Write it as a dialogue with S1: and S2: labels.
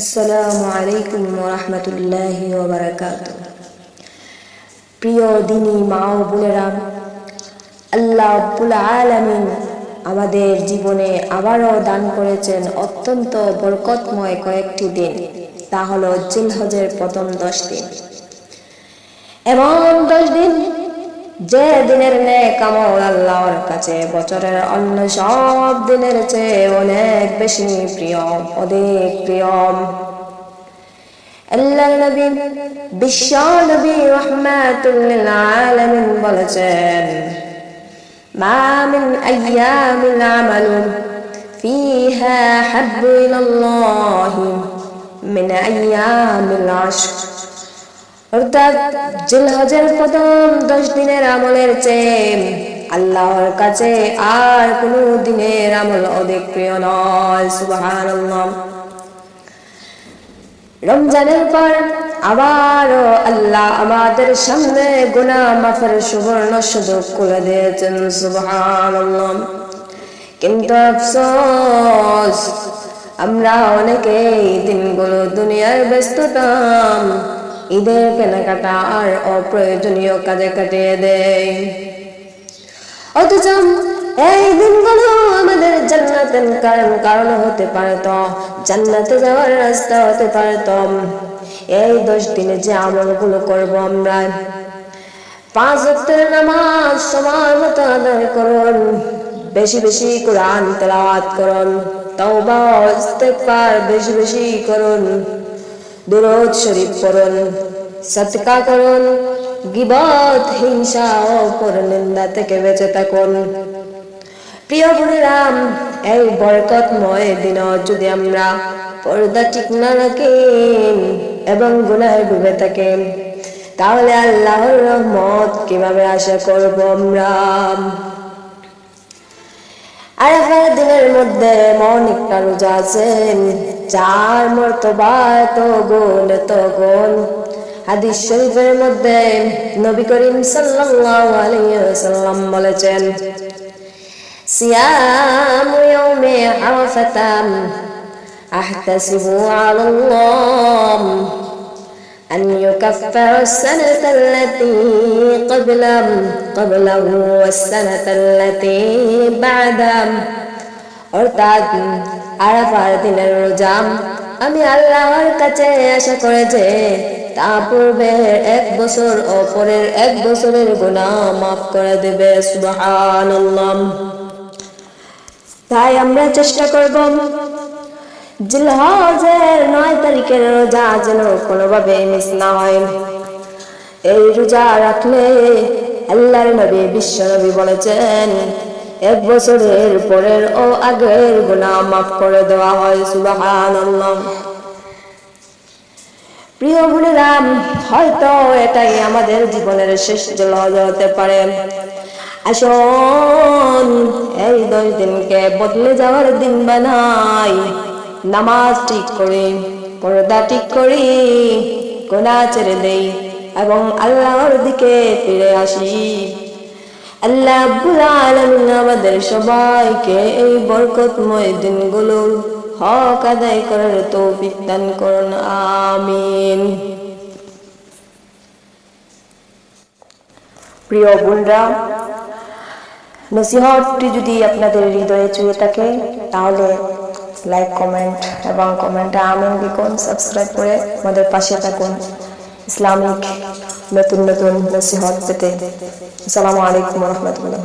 S1: আসসালামু আলাইকুম ওয়া রাহমাতুল্লাহি ওয়া বারাকাতুহু। প্রিয় দিনী মা ও বোনেরা, আল্লাহ রাব্বুল আলামিন আমাদের জীবনে আবারও দান করেছেন অত্যন্ত বরকতময় কয়েকটি দিন। তা হলো জিলহজের প্রথম 10 দিন। এমন 10 দিন যে দিনের নেক আমল আল্লাহর কাছে বছরের অন্য সব দিনের চেয়ে অনেক বেশি প্রিয়, অধিক প্রিয়। আল্লাহর নবী বিশ্ব নবী রাহমাতুল লিল আলামিন বলেছেন, মা মিন আইয়ামিল আমালু ফিহা হাব্বু ইলাল্লাহি মিন আইয়ামিল আশর। অর্থাৎ জিলহজের প্রথম 10 দিনের আমলের চেয়ে আল্লাহর কাছে আর কোনো দিনের আমল অধিক প্রিয় নয়। সুবহানাল্লাহ। রমজানের পর আবারও আল্লাহ আমাদের সামনে গুনাহ মাফের সুবর্ণ সুযোগ খুলে দিয়েছেন। সুবহানাল্লাহ। কিন্তু আফসোস, আমরা অনেকেই দিনগুলো দুনিয়ার ব্যস্ততা, ঈদের কেনাকাটা আর অপ্রয়োজনীয় কাজে কাটিয়ে দেয়। অথচ এই দিনগুলো আমাদের জান্নাতের কারণ হতে পারত, জান্নাতে যাওয়ার রাস্তা হতে পারত। এই 10 দিনে যে আমলগুলো করব আমরা, 5 ওয়াক্তের নামাজ সময় মতো আদায় করুন, বেশি বেশি কোরআন তেলাওয়াত করুন, তওবা ইস্তেগফার বেশি বেশি করুন, দুরূদ শরীফ পড়ুন, সাদকা করুন, গীবত হিংসা ও পরনিন্দা থেকে বেঁচে থাকুন। প্রিয় বোনেরা, এই বরকতময় দিন যদি আমরা পর্দা ঠিক না রাখি এবং গুনাহে ডুবে থাকি, তাহলে আল্লাহর রহমত কিভাবে আশা করব আমরা? আরাফার দিনের মধ্যে এমন একটা রোজা আছে যার মর্তবা এত গুণ। হাদিস শরীফের মধ্যে নবী করিম সাল্লাল্লাহু আলাইহি ওয়াসাল্লাম বলেছেন, সিয়ামু ইয়াউমি আরাফাতা আহতাসিবু আলাল্লাহ আন ইউকাফফিরা আস-সানাতা আল্লাতী ক্বাবলাহু ওয়াস-সানাতা আল্লাতী বা'দাহু। অর্থাৎ আরাফার দিনের রোজা আমি আল্লাহর কাছে আশা করে যে তা পূর্বের 1 বছর ও পরের 1 বছরের গুনাহ মাফ করে দেবে। সুবহানাল্লাহ। তাই আমরা চেষ্টা করব জিলহজের 9 তারিখের রোজা যেন কোনোভাবে মিস না হয়। এই রোজা রাখলে আল্লাহর নবী বিশ্ব নবী বলেছেন, 1 বছরের পরের ও আগের গুনাহ মাফ করে দেওয়া হয়। সুবহানাল্লাহ। প্রিয় বোনেরা, হয়তো এটাই আমাদের জীবনের শেষ জিলহজ হতে পারে। আসুন এই 10 দিনকে বদলে যাওয়ার দিন বানাই, নামাজ ঠিক করি, পর্দা ঠিক করি, গুনাহ ছেড়ে দেই এবং আল্লাহর দিকে ফিরে আসি। আল্লাহ রাব্বুল আলামিন আমাদের সবাইকে এই বরকতময় দিনগুলোর হক আদায় করার তৌফিক দান করুন। আমিন। প্রিয় বোনরা, নসিহতটি যদি আপনাদের হৃদয়ে ছুঁয়ে থাকে তাহলে লাইক, কমেন্ট এবং কমেন্টে আমিন লিখুন। সাবস্ক্রাইব করে আমাদের পাশে থাকুন ইসলামিক নতুন নতুন নসিহত পেতে। আসসালামু আলাইকুম ওয়া রাহমাতুল্লাহ।